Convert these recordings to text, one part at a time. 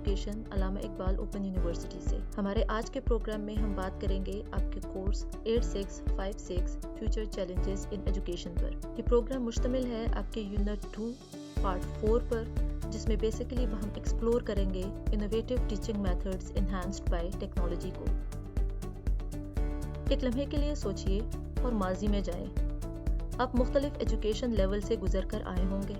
Education अल्लामा Iqbal open university से। हमारे आज के प्रोग्राम में हम बात करेंगे आपके course 8656 future challenges in education पर। ये प्रोग्राम मुश्तमिल है आपके यूनिट 2 पार्ट 4 पर, जिसमें बेसिकली हम एक्सप्लोर करेंगे innovative teaching methods enhanced bye technology को। एक लम्हे के लिए सोचिए और माजी में जाएं। आप मुख्तलिफ एजुकेशन लेवल से गुजर कर आए होंगे।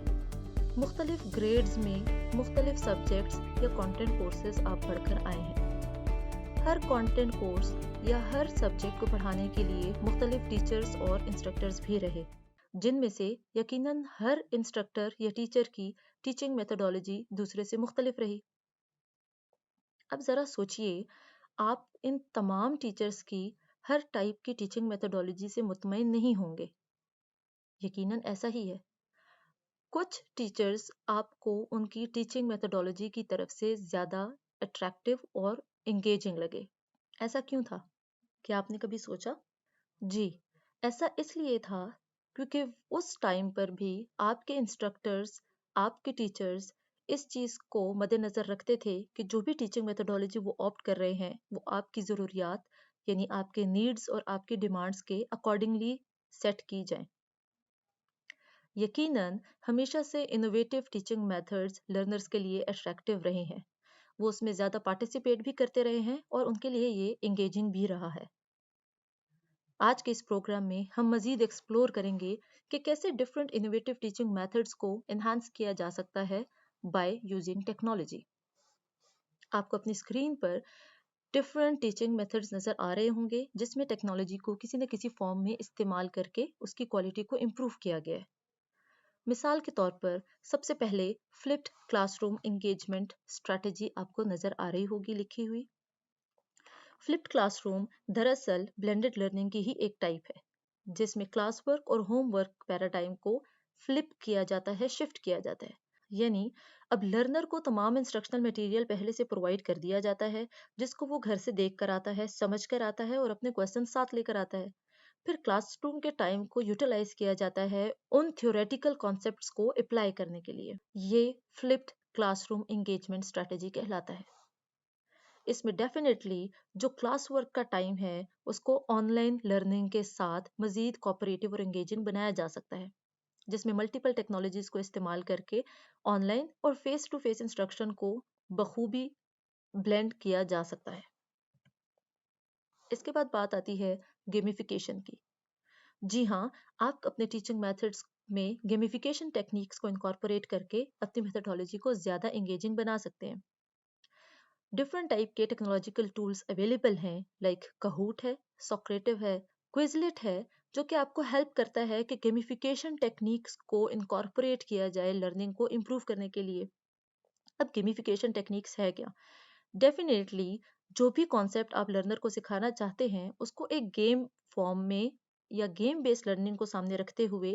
मुख्तलिफ ग्रेड्स में मुख्तलिफ सब्जेक्ट्स या कंटेंट कोर्सेज आप पढ़कर आए हैं। हर कंटेंट कोर्स या हर सब्जेक्ट को पढ़ाने के लिए मुख्तलिफ टीचर्स और इंस्ट्रक्टर्स भी रहे, जिनमें से यकीनन हर इंस्ट्रक्टर या टीचर की टीचिंग मेथोडोलॉजी दूसरे से मुख्तलिफ रही। अब ज़रा सोचिए, आप इन तमाम टीचर्स की हर टाइप की टीचिंग मेथोडोलॉजी से मुतमईन नहीं होंगे। यकीनन ऐसा ही है। कुछ टीचर्स आपको उनकी टीचिंग मेथोडोलॉजी की तरफ से ज़्यादा अट्रैक्टिव और इंगेजिंग लगे। ऐसा क्यों था? क्या आपने कभी सोचा? जी, ऐसा इसलिए था क्योंकि उस टाइम पर भी आपके इंस्ट्रक्टर्स, आपके टीचर्स इस चीज़ को मद्देनज़र रखते थे कि जो भी टीचिंग मेथोडोलॉजी वो ऑप्ट कर रहे हैं वो आपकी ज़रूरियात यानी आपके नीड्स और आपकी डिमांड्स के अकॉर्डिंगली सेट की जाए। यकीनन हमेशा से इनोवेटिव टीचिंग मेथड्स लर्नर्स के लिए अट्रैक्टिव रहे हैं। वो उसमें ज़्यादा पार्टिसिपेट भी करते रहे हैं और उनके लिए ये इंगेजिंग भी रहा है। आज के इस प्रोग्राम में हम मज़ीद एक्सप्लोर करेंगे कि कैसे डिफरेंट इनोवेटिव टीचिंग मेथड्स को एनहांस किया जा सकता है बाय यूजिंग टेक्नोलॉजी। आपको अपनी स्क्रीन पर डिफरेंट टीचिंग मेथड्स नज़र आ रहे होंगे, जिसमें टेक्नोलॉजी को किसी न किसी फॉर्म में इस्तेमाल करके उसकी क्वालिटी को इम्प्रूव किया गया है। मिसाल के तौर पर सबसे पहले फ्लिप्ड क्लासरूम एंगेजमेंट स्ट्रैटेजी आपको नज़र आ रही होगी लिखी हुई। फ्लिप्ड क्लासरूम दरअसल ब्लेंडेड लर्निंग की ही एक टाइप है, जिसमें क्लास वर्क और होमवर्क पैराडाइम को फ्लिप किया जाता है, शिफ्ट किया जाता है। यानी अब लर्नर को तमाम इंस्ट्रक्शनल मटेरियल पहले से प्रोवाइड कर दिया जाता है, जिसको वो घर से देख कर आता है, समझ कर आता है और अपने क्वेश्चन साथ लेकर आता है। फिर क्लासरूम के टाइम को यूटिलाइज किया जाता है उन थ्योरेटिकल कॉन्सेप्ट्स को अप्लाई करने के लिए। ये फ्लिप्ड क्लासरूम एंगेजमेंट स्ट्रेटजी कहलाता है। इसमें डेफिनेटली जो क्लास वर्क का टाइम है उसको ऑनलाइन लर्निंग के साथ मजीद कोऑपरेटिव और एंगेजिंग बनाया जा सकता है, जिसमें मल्टीपल टेक्नोलॉजीज को इस्तेमाल करके ऑनलाइन और फेस टू फेस इंस्ट्रक्शन को बखूबी ब्लेंड किया जा सकता है। इसके बाद बात आती है गेमिफिकेशन की। जी हाँ, आप अपने टीचिंग मेथड्स में गेमिफिकेशन टेक्निक्स को इनकॉर्पोरेट करके अपनी मेथडोलॉजी को ज़्यादा एंगेजिंग बना सकते हैं। डिफरेंट टाइप के टेक्नोलॉजिकल टूल्स अवेलेबल हैं, लाइक कहूट है, सोक्रेटिव है, क्विजलेट है, जो कि आपको हेल्प करता है कि गेमिफिकेशन टेक्निक्स को इनकॉर्पोरेट किया जाए लर्निंग को इम्प्रूव करने के लिए। अब गेमिफिकेशन टेक्निक्स है क्या? डेफिनेटली जो भी कॉन्सेप्ट आप लर्नर को सिखाना चाहते हैं उसको एक गेम फॉर्म में या गेम बेस्ड लर्निंग को सामने रखते हुए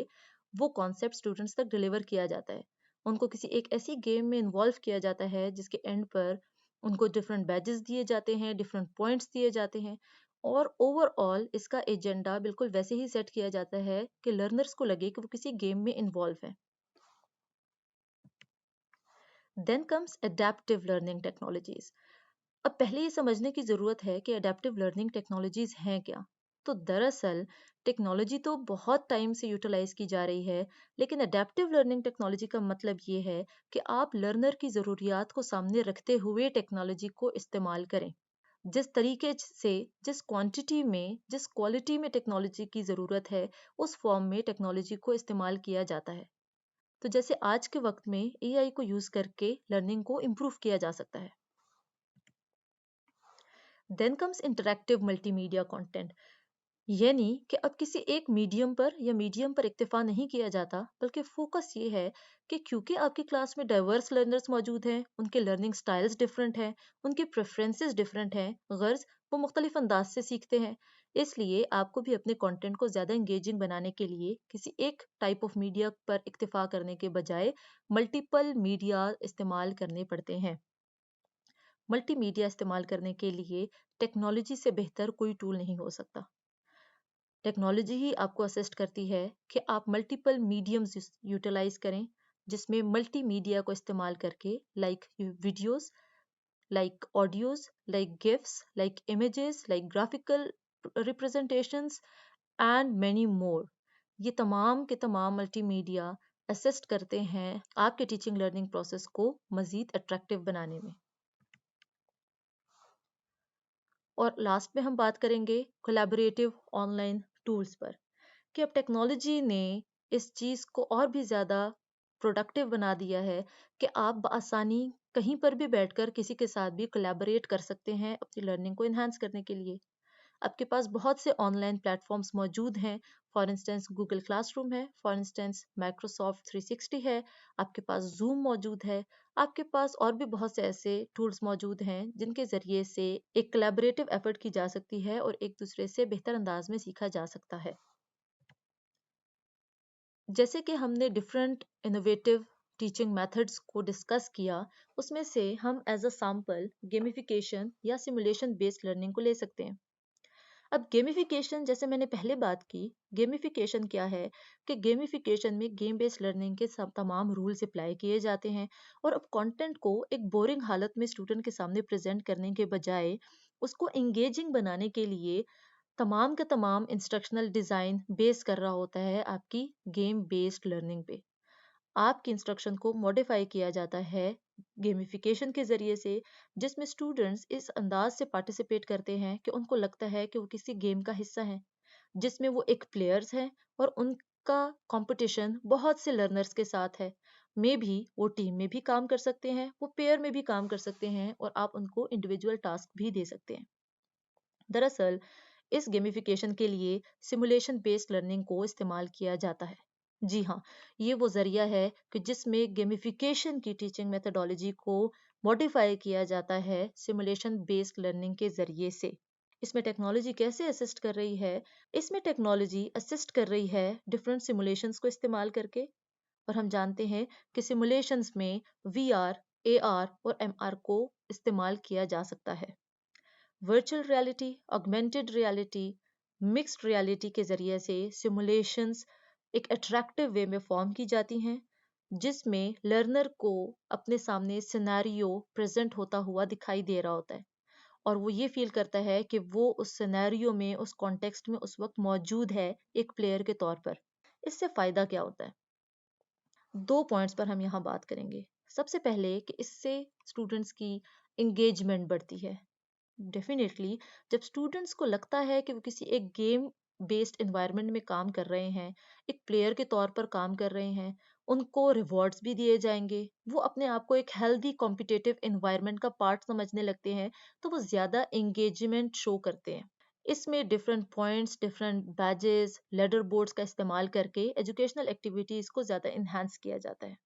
वो कॉन्सेप्ट स्टूडेंट्स तक डिलीवर किया जाता है। उनको किसी एक ऐसी गेम में इन्वॉल्व किया जाता है जिसके एंड पर उनको डिफरेंट बैजेस दिए जाते हैं, डिफरेंट पॉइंट्स दिए जाते हैं और ओवरऑल इसका एजेंडा बिल्कुल वैसे ही सेट किया जाता है कि लर्नर्स को लगे कि वो किसी गेम में इन्वॉल्व है। Then comes adaptive learning technologies. अब पहले ये समझने की ज़रूरत है कि अडेप्टिव लर्निंग टेक्नोलॉजीज हैं क्या। तो दरअसल टेक्नोलॉजी तो बहुत टाइम से यूटिलाइज की जा रही है, लेकिन अडेप्टिव लर्निंग टेक्नोलॉजी का मतलब ये है कि आप लर्नर की ज़रूरियात को सामने रखते हुए टेक्नोलॉजी को इस्तेमाल करें। जिस तरीके से, जिस क्वांटिटी में, जिस क्वालिटी में टेक्नोलॉजी की ज़रूरत है, उस फॉर्म में टेक्नोलॉजी को इस्तेमाल किया जाता है। तो जैसे आज के वक्त में एआई को यूज़ करके लर्निंग को इम्प्रूव किया जा सकता है। Then comes interactive multimedia content, यानी कि अब किसी एक मीडियम पर इक्तिफा नहीं किया जाता, बल्कि फोकस ये है कि क्योंकि आपकी क्लास में डाइवर्स लर्नर्स मौजूद हैं, उनके लर्निंग स्टाइल्स डिफरेंट हैं, उनके प्रेफरेंसेस डिफरेंट हैं, गर्ज वो मुख्तलिफ अंदाज से सीखते हैं, इसलिए आपको भी अपने कंटेंट को ज़्यादा इंगेजिंग बनाने के लिए किसी एक टाइप ऑफ मीडिया पर इक्तिफा करने के बजाय मल्टीपल मीडिया इस्तेमाल करने पड़ते हैं। मल्टीमीडिया इस्तेमाल करने के लिए टेक्नोलॉजी से बेहतर कोई टूल नहीं हो सकता। टेक्नोलॉजी ही आपको असिस्ट करती है कि आप मल्टीपल मीडियम्स यूटिलाइज करें, जिसमें मल्टीमीडिया को इस्तेमाल करके like videos, like audios, like GIFs, like images, like graphical representations and many more. ये तमाम के तमाम मल्टीमीडिया असिस्ट करते हैं आपके टीचिंग लर्निंग प्रोसेस को मज़ीद अट्रैक्टिव बनाने में। और लास्ट में हम बात करेंगे कोलैबोरेटिव ऑनलाइन टूल्स पर कि अब टेक्नोलॉजी ने इस चीज़ को और भी ज़्यादा प्रोडक्टिव बना दिया है कि आप बआसानी कहीं पर भी बैठकर किसी के साथ भी कोलैबोरेट कर सकते हैं अपनी लर्निंग को इन्हांस करने के लिए। आपके पास बहुत से ऑनलाइन प्लेटफॉर्म्स मौजूद हैं। फॉर इंस्टेंस गूगल क्लासरूम है, फॉर इंस्टेंस माइक्रोसॉफ्ट 360 है, आपके पास जूम मौजूद है, आपके पास और भी बहुत से ऐसे टूल्स मौजूद हैं जिनके ज़रिए से एक कोलैबोरेटिव एफर्ट की जा सकती है और एक दूसरे से बेहतर अंदाज में सीखा जा सकता है। जैसे कि हमने डिफरेंट इनोवेटिव टीचिंग मेथड्स को डिस्कस किया, उसमें से हम एज अ सैम्पल गेमिफिकेशन या सिमुलेशन बेस्ड लर्निंग को ले सकते हैं। अब गेमिफिकेशन, जैसे मैंने पहले बात की, गेमिफिकेशन क्या है कि गेमिफिकेशन में गेम बेस्ड लर्निंग के सब तमाम रूल्स अप्लाई किए जाते हैं और अब कंटेंट को एक बोरिंग हालत में स्टूडेंट के सामने प्रेजेंट करने के बजाय उसको एंगेजिंग बनाने के लिए तमाम का तमाम इंस्ट्रक्शनल डिज़ाइन बेस कर रहा होता है आपकी गेम बेस्ड लर्निंग पे। आपके इंस्ट्रक्शन को मॉडिफाई किया जाता है गेमिफिकेशन के ज़रिए से, जिसमें स्टूडेंट्स इस अंदाज से पार्टिसिपेट करते हैं कि उनको लगता है कि वो किसी गेम का हिस्सा है जिसमें वो एक प्लेयर्स हैं और उनका कंपटीशन बहुत से लर्नर्स के साथ है। मे भी वो टीम में भी काम कर सकते हैं, वो पेयर में भी काम कर सकते हैं और आप उनको इंडिविजुअल टास्क भी दे सकते हैं। दरअसल इस गेमिफिकेशन के लिए सिमुलेशन बेस्ड लर्निंग को इस्तेमाल किया जाता है। जी हाँ, ये वो जरिया है कि जिसमें गेमिफिकेशन की टीचिंग मेथडोलॉजी को मॉडिफाई किया जाता है सिमुलेशन बेस्ड लर्निंग के जरिए से। इसमें टेक्नोलॉजी कैसे असिस्ट कर रही है? इसमें टेक्नोलॉजी असिस्ट कर रही है डिफरेंट सिमुलेशंस को इस्तेमाल करके। और हम जानते हैं कि सिमुलेशंस में वीआर, एआर और एमआर को इस्तेमाल किया जा सकता है। Virtual reality, augmented reality, mixed reality के ज़रिए से सिमुलेशंस एक अट्रैक्टिव वे में फॉर्म की जाती हैं, जिसमें लर्नर को अपने सामने सिनेरियो प्रेजेंट होता हुआ दिखाई दे रहा होता है और वो ये फील करता है कि वो उस सिनेरियो में, उस कॉन्टेक्स्ट में उस वक्त मौजूद है एक प्लेयर के तौर पर। इससे फ़ायदा क्या होता है? दो पॉइंट्स पर हम यहाँ बात करेंगे। सबसे पहले कि इससे स्टूडेंट्स की इंगेजमेंट बढ़ती है। डेफिनेटली जब स्टूडेंट्स को लगता है कि वो किसी एक गेम बेस्ड एनवायरनमेंट में काम कर रहे हैं, एक प्लेयर के तौर पर काम कर रहे हैं, उनको रिवॉर्ड्स भी दिए जाएंगे, वो अपने आप को एक हेल्दी कॉम्पिटिटिव एनवायरनमेंट का पार्ट समझने लगते हैं, तो वो ज़्यादा एंगेजमेंट शो करते हैं। इसमें different points, different badges, ladder boards का इस्तेमाल करके एजुकेशनल एक्टिविटीज़ को ज़्यादा इन्हांस किया जाता है।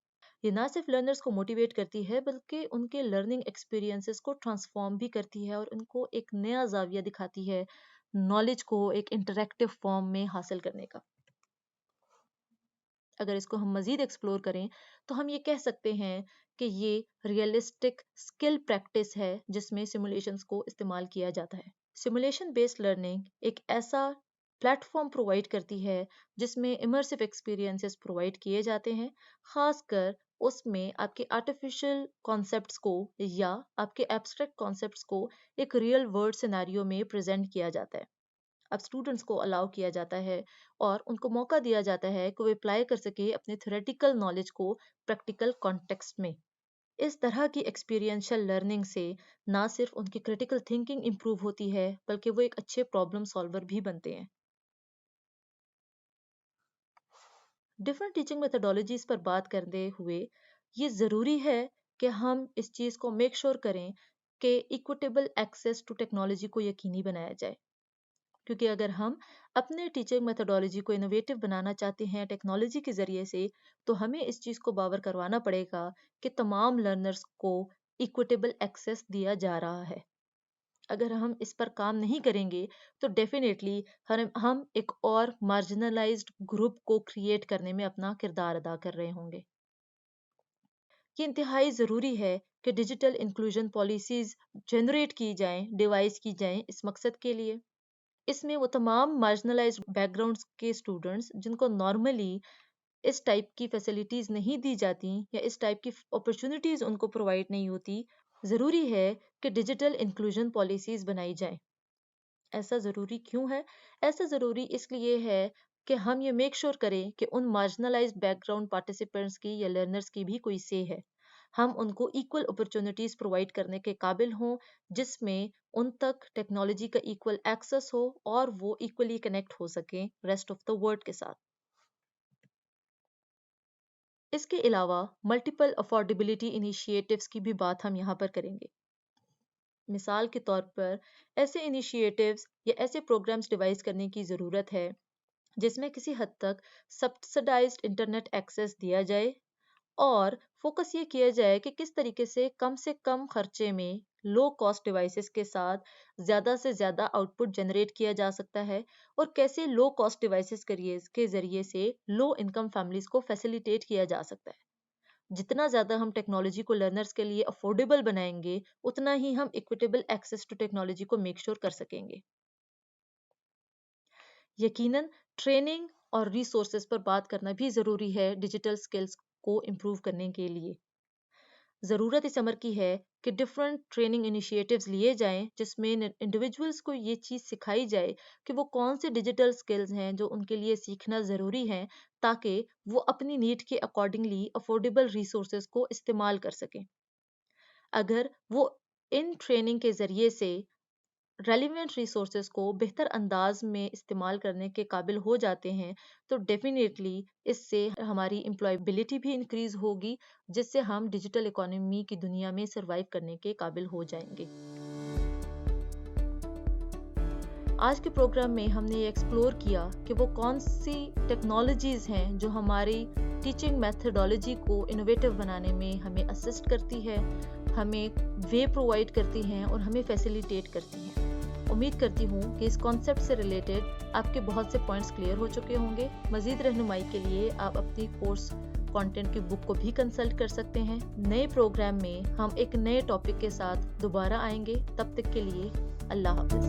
ये ना सिर्फ लर्नर्स को मोटिवेट करती है बल्कि उनके लर्निंग एक्सपीरियंसेस को ट्रांसफॉर्म भी करती है और उनको एक नया जाविया दिखाती है नॉलेज को एक इंटरैक्टिव फॉर्म में हासिल करने का। अगर इसको हम मज़ीद एक्सप्लोर करें तो हम ये कह सकते हैं कि ये रियलिस्टिक स्किल प्रैक्टिस है जिसमें सिमुलेशंस को इस्तेमाल किया जाता है। सिमुलेशन बेस्ड लर्निंग एक ऐसा प्लेटफॉर्म प्रोवाइड करती है जिसमें इमर्सिव एक्सपीरियंसेस प्रोवाइड किए जाते हैं, खासकर उसमें आपके आर्टिफिशियल कॉन्सेप्ट्स को या आपके एब्स्ट्रैक्ट कॉन्सेप्ट्स को एक रियल वर्ल्ड सिनेरियो में प्रेजेंट किया जाता है। अब स्टूडेंट्स को अलाउ किया जाता है और उनको मौका दिया जाता है कि वो अप्लाई कर सके अपने थ्योरेटिकल नॉलेज को प्रैक्टिकल कॉन्टेक्स्ट में। इस तरह की एक्सपीरियंशियल लर्निंग से ना सिर्फ उनकी क्रिटिकल थिंकिंग इम्प्रूव होती है बल्कि वो एक अच्छे प्रॉब्लम सॉल्वर भी बनते हैं। डिफरेंट टीचिंग मेथडोलॉजीज पर बात करते हुए ये ज़रूरी है कि हम इस चीज़ को मेक श्योर करें कि इक्विटेबल एक्सेस टू टेक्नोलॉजी को यकीनी बनाया जाए। क्योंकि अगर हम अपने टीचिंग मेथडोलॉजी को इनोवेटिव बनाना चाहते हैं टेक्नोलॉजी के ज़रिए से, तो हमें इस चीज़ को बावर करवाना पड़ेगा कि तमाम लर्नर्स को इक्विटेबल एक्सेस दिया जा रहा है। अगर हम इस पर काम नहीं करेंगे तो डेफिनेटली हम एक और मार्जिनलाइज्ड ग्रुप को क्रिएट करने में अपना किरदार अदा कर रहे होंगे। ये इंतहाई ज़रूरी है कि डिजिटल इंक्लूजन पॉलिसीज़ जनरेट की जाएं, डिवाइस की जाएं इस मकसद के लिए। इसमें वो तमाम मार्जिनलाइज्ड बैकग्राउंड्स के स्टूडेंट्स जिनको नॉर्मली इस टाइप की फैसिलिटीज़ नहीं दी जाती या इस टाइप की अपॉर्चुनिटीज़ उनको प्रोवाइड नहीं होती, जरूरी है कि डिजिटल इंक्लूजन पॉलिसीज बनाई जाएं। ऐसा ज़रूरी क्यों है? ऐसा ज़रूरी इसलिए है कि हम ये मेक श्योर करें कि उन मार्जिनलाइज्ड बैकग्राउंड पार्टिसिपेंट्स की या लर्नर्स की भी कोई से है। हम उनको इक्वल अपॉर्चुनिटीज प्रोवाइड करने के काबिल हों, जिसमें उन तक टेक्नोलॉजी का इक्वल एक्सेस हो और वो इक्वली कनेक्ट हो सकें रेस्ट ऑफ द वर्ल्ड के साथ। इसके अलावा मल्टीपल अफोर्डेबिलिटी इनिशिएटिव्स की भी बात हम यहाँ पर करेंगे। मिसाल के तौर पर ऐसे इनिशिएटिव्स या ऐसे प्रोग्राम्स डिवाइस करने की ज़रूरत है जिसमें किसी हद तक सब्सिडाइज्ड इंटरनेट एक्सेस दिया जाए और फोकस ये किया जाए कि किस तरीके से कम खर्चे में लो कॉस्ट डिवाइसेस के साथ ज़्यादा आउटपुट जनरेट किया जा सकता है और कैसे लो कॉस्ट डिवाइसेस के ज़रिए से लो इनकम फैमिलीज को फैसिलिटेट किया जा सकता है। जितना ज़्यादा हम टेक्नोलॉजी को लर्नर्स के लिए अफोर्डेबल बनाएंगे, उतना ही हम इक्विटेबल एक्सेस टू टेक्नोलॉजी को मेक श्योर कर सकेंगे। यकीनन ट्रेनिंग और रिसोर्सेज पर बात करना भी ज़रूरी है डिजिटल स्किल्स को इम्प्रूव करने के लिए। ज़रूरत इस अमर की है कि डिफरेंट ट्रेनिंग इनिशिएटिव्स लिए जाएं जिसमें इंडिविजुअल्स को ये चीज़ सिखाई जाए कि वो कौन से डिजिटल स्किल्स हैं जो उनके लिए सीखना ज़रूरी हैं, ताकि वो अपनी नीड के अकॉर्डिंगली अफोर्डेबल रिसोर्सेज को इस्तेमाल कर सकें। अगर वो इन ट्रेनिंग के ज़रिए से रेलिवेंट रिसोर्सेज को बेहतर अंदाज में इस्तेमाल करने के काबिल हो जाते हैं, तो डेफिनेटली इससे हमारी एम्प्लॉयबिलिटी भी इंक्रीज होगी, जिससे हम डिजिटल इकोनॉमी की दुनिया में सरवाइव करने के काबिल हो जाएंगे। आज के प्रोग्राम में हमने ये एक्सप्लोर किया कि वो कौन सी टेक्नोलॉजीज हैं जो हमारी टीचिंग मेथडोलॉजी को इनोवेटिव बनाने में हमें असिस्ट करती है, हमें वे प्रोवाइड करती हैं और हमें फैसिलिटेट करती हैं। उम्मीद करती हूँ कि इस कॉन्सेप्ट से रिलेटेड आपके बहुत से पॉइंट्स क्लियर हो चुके होंगे। मज़ीद रहनुमाई के लिए आप अपनी कोर्स कंटेंट की बुक को भी कंसल्ट कर सकते हैं। नए प्रोग्राम में हम एक नए टॉपिक के साथ दोबारा आएंगे। तब तक के लिए अल्लाह हाफ़िज़।